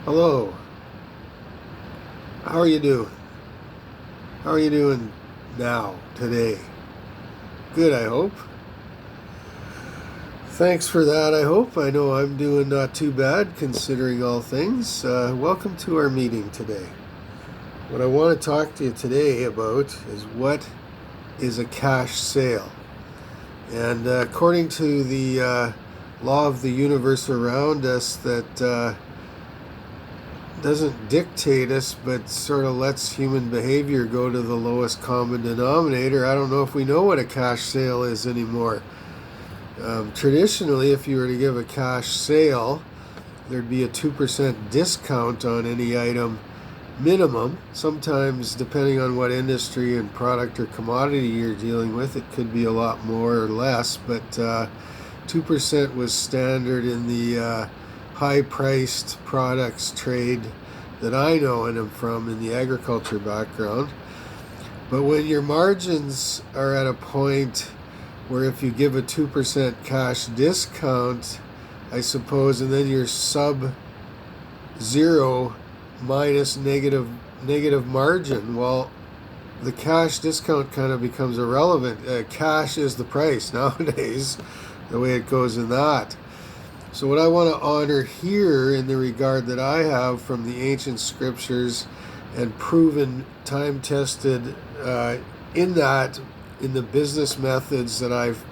Hello. How are you doing? How are you doing now, today? Good, I hope. Thanks for that, I hope. I know I'm doing not too bad considering all things. Welcome to our meeting today. What I want to talk to you today about is what is a cash sale. And according to the law of the universe around us that doesn't dictate us, but sort of lets human behavior go to the lowest common denominator. I don't know if we know what a cash sale is anymore. Traditionally, if you were to give a cash sale, there'd be a 2% discount on any item minimum. Sometimes, depending on what industry and product or commodity you're dealing with, it could be a lot more or less, but 2% was standard in the high-priced products trade that I know and am from in the agriculture background. But when your margins are at a point where if you give a 2% cash discount, I suppose, and then you're sub-zero minus negative margin, well, the cash discount kind of becomes irrelevant. Cash is the price nowadays, the way it goes in that. So what I want to honor here in the regard that I have from the ancient scriptures and proven time-tested in the business methods that I've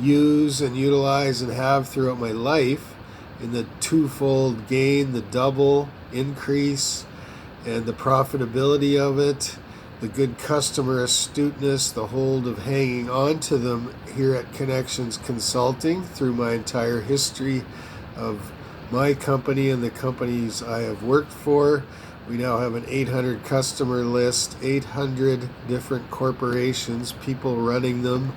used and utilized and have throughout my life, in the twofold gain, the double increase, and the profitability of it, the good customer astuteness, the hold of hanging on to them here at Connections Consulting through my entire history of my company and the companies I have worked for. We now have an 800 customer list, 800 different corporations, people running them,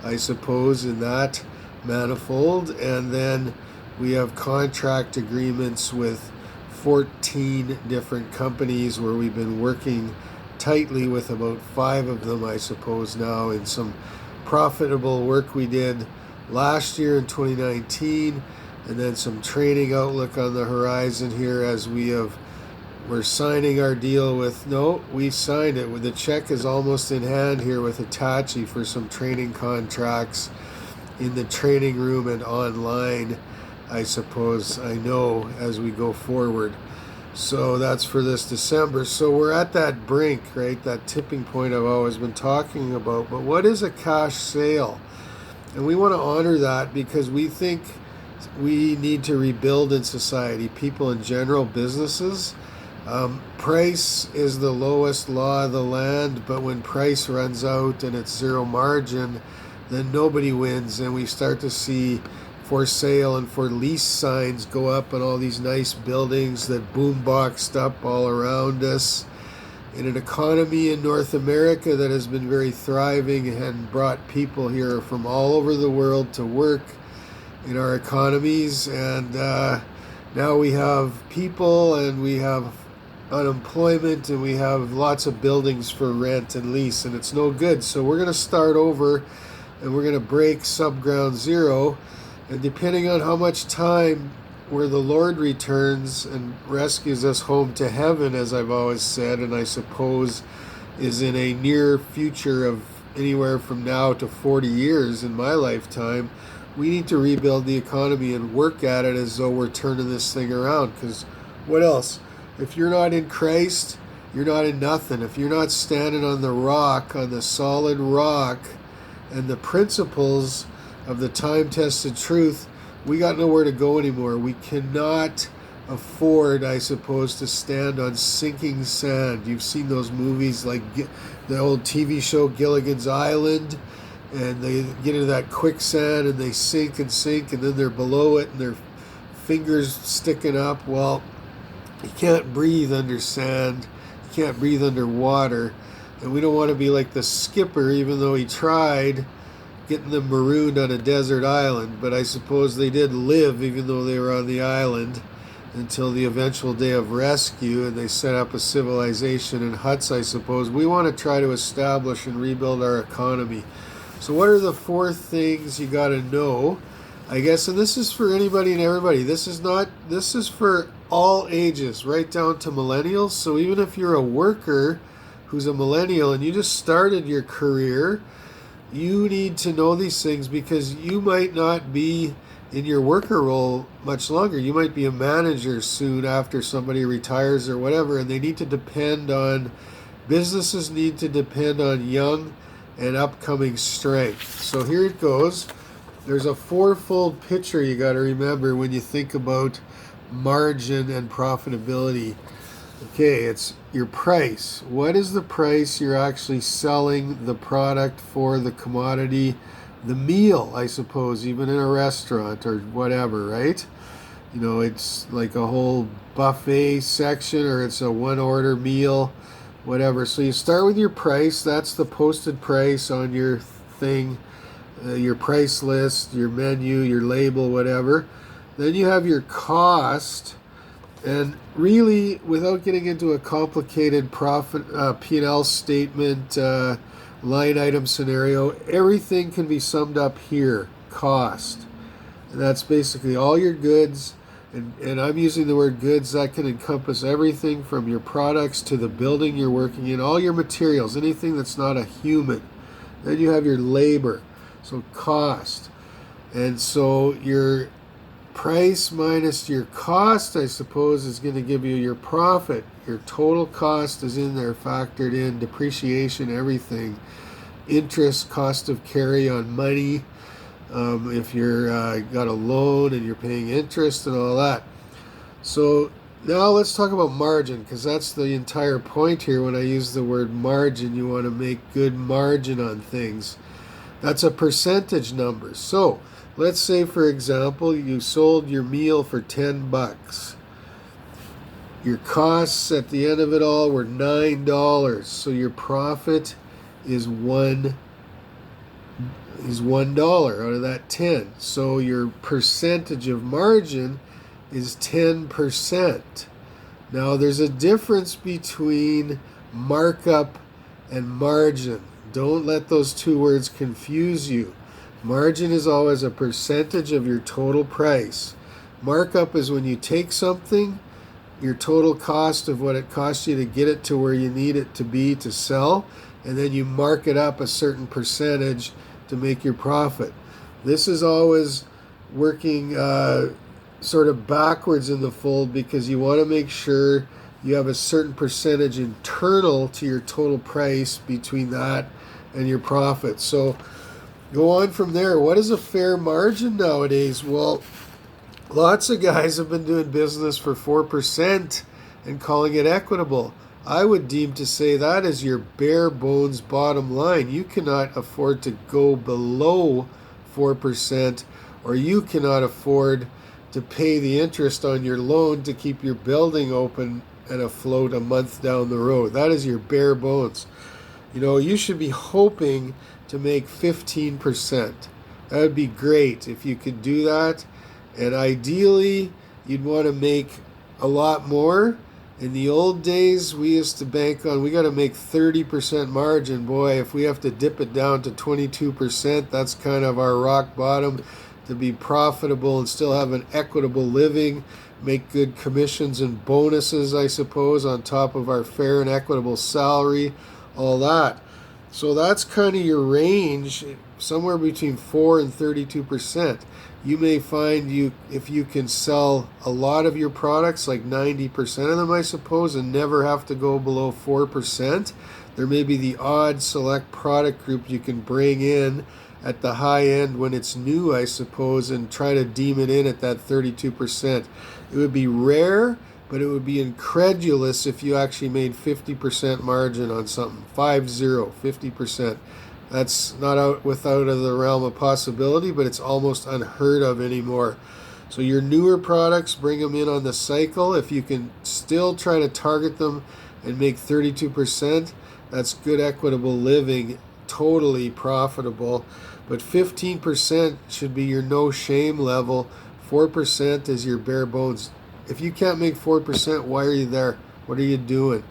I suppose, in that manifold. And then we have contract agreements with 14 different companies where we've been working tightly with about 5 of them, I suppose, now in some profitable work we did last year in 2019, and then some training outlook on the horizon here as we're signing our deal with, we signed it. The check is almost in hand here with Hitachi for some training contracts in the training room and online, I suppose, I know, as we go forward. So that's for this December. So we're at that brink, right? That tipping point I've always been talking about. But what is a cash sale? And we want to honor that because we think we need to rebuild in society, people in general, businesses. Price is the lowest law of the land, but when price runs out and it's zero margin, then nobody wins, and we start to see for sale and for lease signs go up on all these nice buildings that boomboxed up all around us in an economy in North America that has been very thriving and brought people here from all over the world to work in our economies. And now we have people and we have unemployment and we have lots of buildings for rent and lease, and it's no good. So we're going to start over and we're going to break subground zero. And depending on how much time where the Lord returns and rescues us home to heaven, as I've always said, and I suppose is in a near future of anywhere from now to 40 years in my lifetime, we need to rebuild the economy and work at it as though we're turning this thing around. Because what else? If you're not in Christ, you're not in nothing. If you're not standing on the rock, on the solid rock, and the principles of the time-tested truth, we got nowhere to go anymore. We cannot afford, I suppose, to stand on sinking sand. You've seen those movies like the old TV show Gilligan's Island, and they get into that quicksand and they sink and sink, and then they're below it and their fingers sticking up. Well, you can't breathe under sand. You can't breathe under water. And we don't want to be like the skipper, even though he tried getting them marooned on a desert island. But I suppose they did live, even though they were on the island, until the eventual day of rescue, and they set up a civilization in huts, I suppose. We want to try to establish and rebuild our economy. So what are the 4 things you got to know, I guess? And this is for anybody and everybody. This is for all ages, right down to millennials. So even if you're a worker who's a millennial and you just started your career, you need to know these things because you might not be in your worker role much longer. You might be a manager soon after somebody retires or whatever, and businesses need to depend on young and upcoming strength. So here it goes. There's a fourfold picture you got to remember when you think about margin and profitability. Okay, it's your price. What is the price you're actually selling the product for, the commodity, the meal, I suppose, even in a restaurant or whatever, right? You know, it's like a whole buffet section or it's a one order meal, whatever. So you start with your price. That's the posted price on your thing, your price list, your menu, your label, whatever. Then you have your cost. And really, without getting into a complicated profit P&L statement, line item scenario, everything can be summed up here, cost. And that's basically all your goods. And I'm using the word goods. That can encompass everything from your products to the building you're working in, all your materials, anything that's not a human. Then you have your labor, so cost. And so your price minus your cost, I suppose, is going to give you your profit. Your total cost is in there, factored in, depreciation, everything, interest, cost of carry on money, if you're got a loan and you're paying interest and all that. So now let's talk about margin, because that's the entire point here. When I use the word margin, you want to make good margin on things. That's a percentage number. So let's say, for example, you sold your meal for $10. Your costs at the end of it all were $9. So your profit is $1 out of that 10. So your percentage of margin is 10%. Now there's a difference between markup and margin. Don't let those two words confuse you. Margin is always a percentage of your total price. Markup is when you take something, your total cost of what it costs you to get it to where you need it to be to sell, and then you mark it up a certain percentage to make your profit. This is always working sort of backwards in the fold, because you want to make sure you have a certain percentage internal to your total price between that and your profit. So go on from there. What is a fair margin nowadays? Well, lots of guys have been doing business for 4% and calling it equitable. I would deem to say that is your bare bones bottom line. You cannot afford to go below 4%, or you cannot afford to pay the interest on your loan to keep your building open and afloat a month down the road. That is your bare bones. You know, you should be hoping to make 15%. That would be great if you could do that. And ideally, you'd want to make a lot more. In the old days, we used to bank on, we got to make 30% margin. Boy, if we have to dip it down to 22%, that's kind of our rock bottom to be profitable and still have an equitable living, make good commissions and bonuses, I suppose, on top of our fair and equitable salary, all that. So that's kind of your range, somewhere between 4 and 32%. You may find if you can sell a lot of your products, like 90% of them, I suppose, and never have to go below 4%. There may be the odd select product group you can bring in at the high end when it's new, I suppose, and try to deem it in at that 32%. It would be rare, but it would be incredulous if you actually made 50% margin on something. 50%. That's not without of the realm of possibility, but it's almost unheard of anymore. So your newer products, bring them in on the cycle. If you can still try to target them and make 32%, that's good equitable living, totally profitable. But 15% should be your no shame level. 4% is your bare bones. If you can't make 4%, why are you there? What are you doing?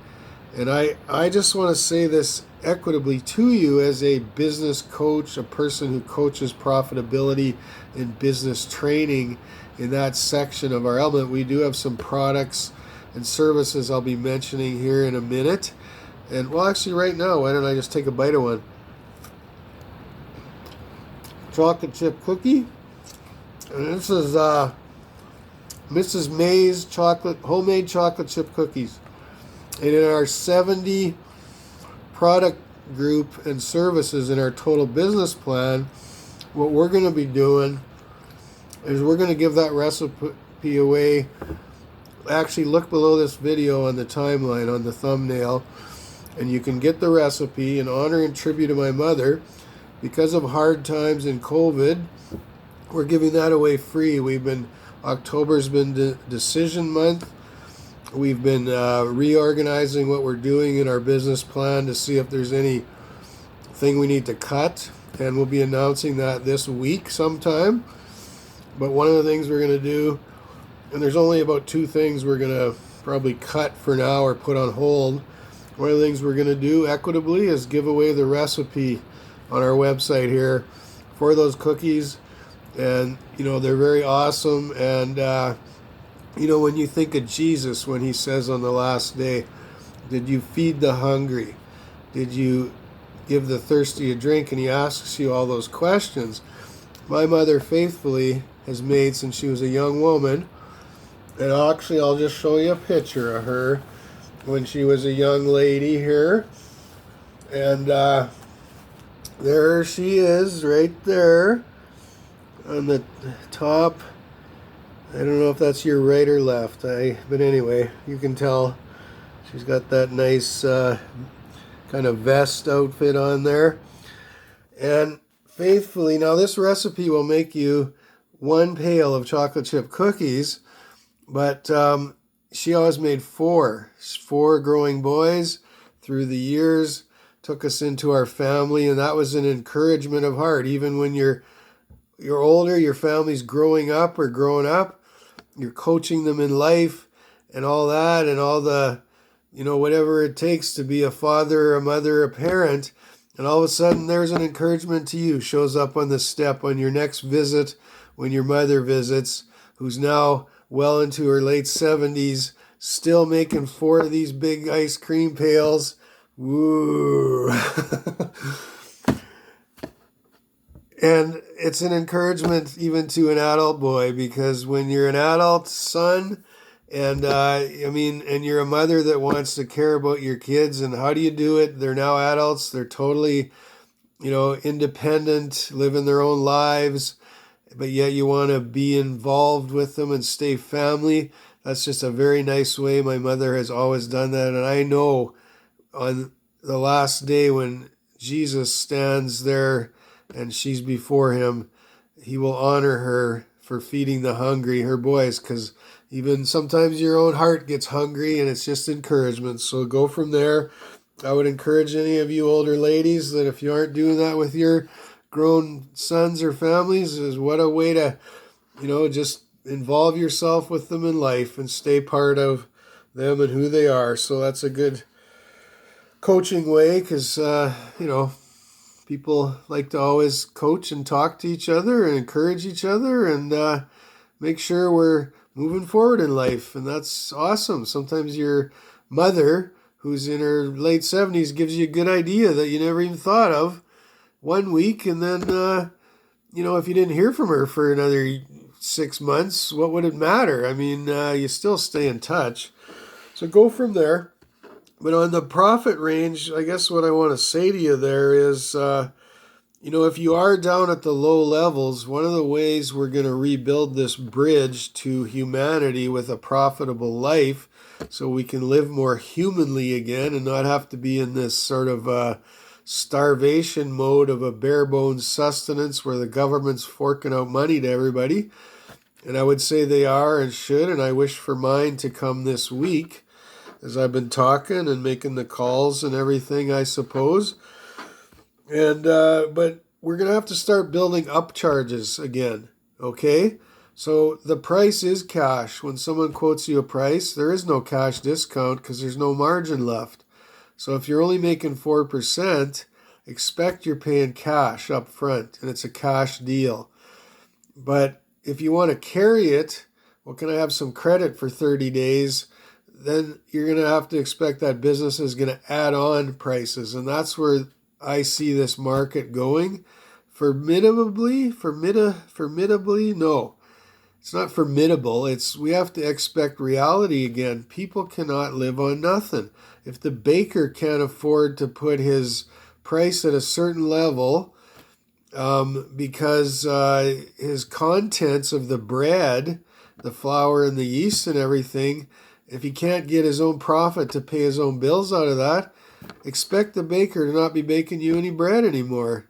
And I just want to say this equitably to you as a business coach, a person who coaches profitability in business training in that section of our element. We do have some products and services I'll be mentioning here in a minute. And well, actually right now, why don't I just take a bite of one? Chocolate chip cookie. And this is Mrs. May's homemade chocolate chip cookies. And in our 70 product group and services in our total business plan, what we're going to be doing is we're going to give that recipe away. Actually, look below this video on the timeline, on the thumbnail, and you can get the recipe in honor and tribute to my mother. Because of hard times in COVID, we're giving that away free. October's been decision month. We've been reorganizing what we're doing in our business plan to see if there's anything we need to cut, and we'll be announcing that this week sometime. But one of the things we're going to do, and there's only about 2 things we're going to probably cut for now or put on hold. One of the things we're going to do equitably is give away the recipe on our website here for those cookies. And, they're very awesome. And, when you think of Jesus, when he says on the last day, did you feed the hungry? Did you give the thirsty a drink? And he asks you all those questions. My mother faithfully has made since she was a young woman. And actually, I'll just show you a picture of her when she was a young lady here. And there she is right there on the top. I don't know if that's your right or left. But anyway, you can tell she's got that nice kind of vest outfit on there. And faithfully, now this recipe will make you 1 pail of chocolate chip cookies, but she always made 4 growing boys through the years, took us into our family, and that was an encouragement of heart. Even when you're older, your family's growing up or growing up, you're coaching them in life and all that, and all the, whatever it takes to be a father, a mother, a parent. And all of a sudden there's an encouragement to you, shows up on the step on your next visit when your mother visits, who's now well into her late 70s, still making 4 of these big ice cream pails. Woo! And it's an encouragement even to an adult boy, because when you're an adult son, and and you're a mother that wants to care about your kids, and how do you do it? They're now adults. They're totally, independent, living their own lives, but yet you want to be involved with them and stay family. That's just a very nice way. My mother has always done that, and I know on the last day when Jesus stands there and she's before him, he will honor her for feeding the hungry, her boys, because even sometimes your own heart gets hungry, and it's just encouragement. So go from there. I would encourage any of you older ladies that if you aren't doing that with your grown sons or families, is what a way to, just involve yourself with them in life and stay part of them and who they are. So that's a good coaching way, because, people like to always coach and talk to each other and encourage each other and make sure we're moving forward in life. And that's awesome. Sometimes your mother, who's in her late 70s, gives you a good idea that you never even thought of one week. And then, if you didn't hear from her for another 6 months, what would it matter? I mean, you still stay in touch. So go from there. But on the profit range, I guess what I want to say to you there is, if you are down at the low levels, one of the ways we're going to rebuild this bridge to humanity with a profitable life, so we can live more humanly again and not have to be in this sort of starvation mode of a bare bones sustenance where the government's forking out money to everybody. And I would say they are and should, and I wish for mine to come this week, as I've been talking and making the calls and everything, I suppose. And but we're going to have to start building up charges again, okay? So the price is cash. When someone quotes you a price, there is no cash discount because there's no margin left. So if you're only making 4%, expect you're paying cash up front, and it's a cash deal. But if you want to carry it, well, can I have some credit for 30 days? Then you're going to have to expect that business is going to add on prices. And that's where I see this market going. Formidably, no. It's not formidable. We have to expect reality again. People cannot live on nothing. If the baker can't afford to put his price at a certain level, because his contents of the bread, the flour and the yeast and everything, if he can't get his own profit to pay his own bills out of that, expect the baker to not be baking you any bread anymore.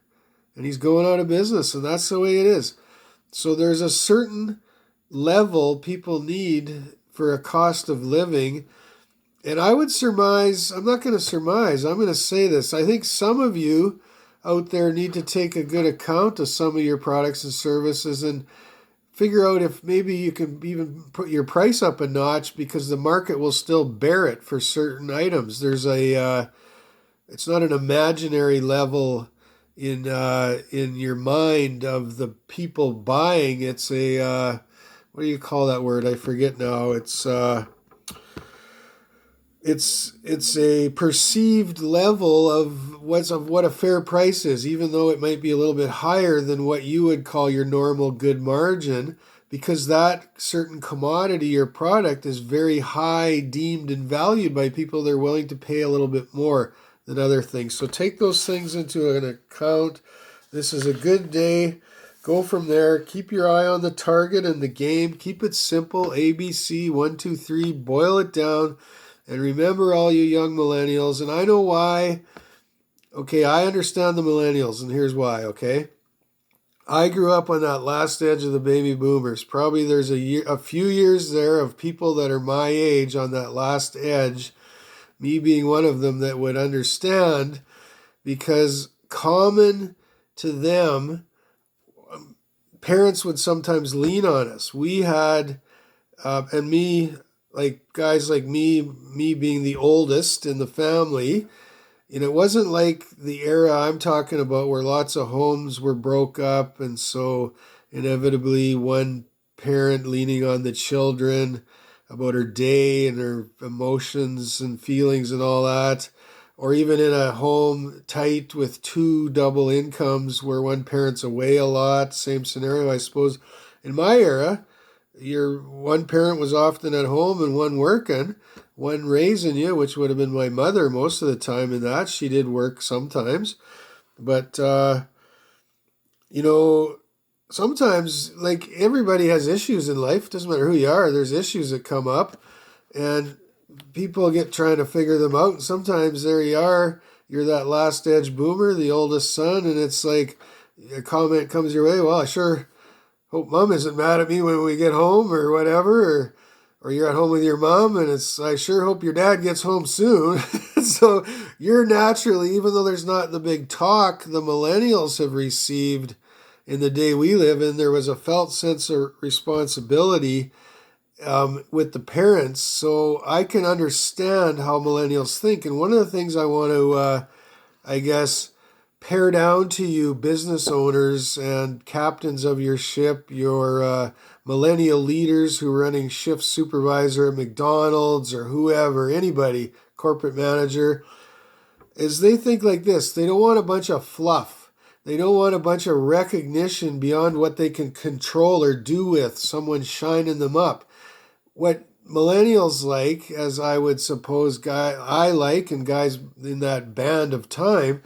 And he's going out of business, and that's the way it is. So there's a certain level people need for a cost of living. And I would surmise, I'm not going to surmise, I'm going to say this. I think some of you out there need to take a good account of some of your products and services and figure out if maybe you can even put your price up a notch, because the market will still bear it for certain items. There's it's not an imaginary level in your mind of the people buying. It's what do you call that word? I forget now. It's a perceived level of what a fair price is, even though it might be a little bit higher than what you would call your normal good margin, because that certain commodity or product is very high deemed and valued by people. They're willing to pay a little bit more than other things. So take those things into an account. This is a good day. Go from there. Keep your eye on the target and the game. Keep it simple. ABC, 1, 2, 3. Boil it down. And remember, all you young millennials, and I know why. Okay, I understand the millennials, and here's why, okay? I grew up on that last edge of the baby boomers. Probably there's a few years there of people that are my age on that last edge, me being one of them, that would understand, because common to them, parents would sometimes lean on us. We had, and me, like guys like me being the oldest in the family, and it wasn't like the era I'm talking about where lots of homes were broke up, and so inevitably one parent leaning on the children about her day and her emotions and feelings and all that. Or even in a home tight with two double incomes where one parent's away a lot. Same scenario, I suppose. In my era, your one parent was often at home and one working, one raising you, which would have been my mother most of the time. In that, she did work sometimes. But, sometimes, like, everybody has issues in life. Doesn't matter who you are, there's issues that come up. And people get trying to figure them out, and sometimes there you are, you're that last edge boomer, the oldest son, and it's like a comment comes your way, well, I sure hope mom isn't mad at me when we get home or whatever, or you're at home with your mom and I sure hope your dad gets home soon. So you're naturally, even though there's not the big talk the millennials have received in the day we live in, there was a felt sense of responsibility with the parents. So I can understand how millennials think. And one of the things I want to, pare down to you business owners and captains of your ship, your millennial leaders who are running shift supervisor at McDonald's or whoever, anybody, corporate manager, is they think like this. They don't want a bunch of fluff. They don't want a bunch of recognition beyond what they can control or do with, someone shining them up. What millennials like, as I would suppose I like, and guys in that band of time,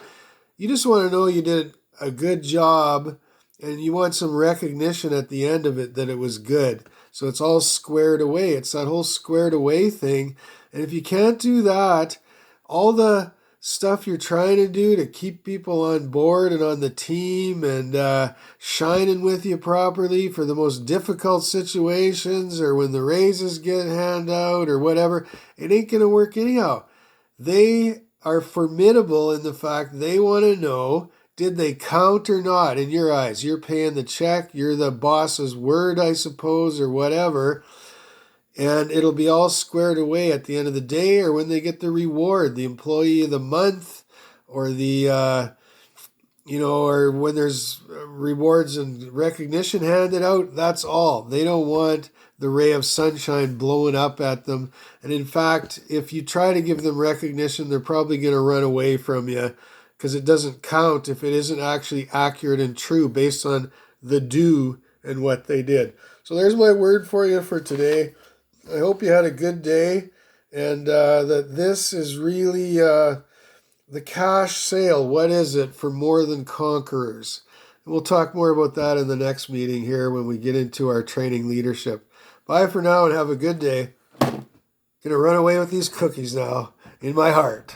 you just want to know you did a good job, and you want some recognition at the end of it that it was good. So it's all squared away. It's that whole squared away thing. And if you can't do that, all the stuff you're trying to do to keep people on board and on the team and shining with you properly for the most difficult situations, or when the raises get handed out or whatever, it ain't going to work anyhow. They are formidable in the fact they want to know, did they count or not in your eyes? You're paying the check, you're the boss's word, I suppose, or whatever. And it'll be all squared away at the end of the day, or when they get the reward, the employee of the month, or the or when there's rewards and recognition handed out, that's all. They don't want the ray of sunshine blowing up at them. And in fact, if you try to give them recognition, they're probably going to run away from you because it doesn't count if it isn't actually accurate and true based on the do and what they did. So there's my word for you for today. I hope you had a good day and that this is really the cash sale. What is it for More Than Conquerors? And we'll talk more about that in the next meeting here when we get into our training leadership. Bye for now and have a good day. Gonna run away with these cookies now in my heart.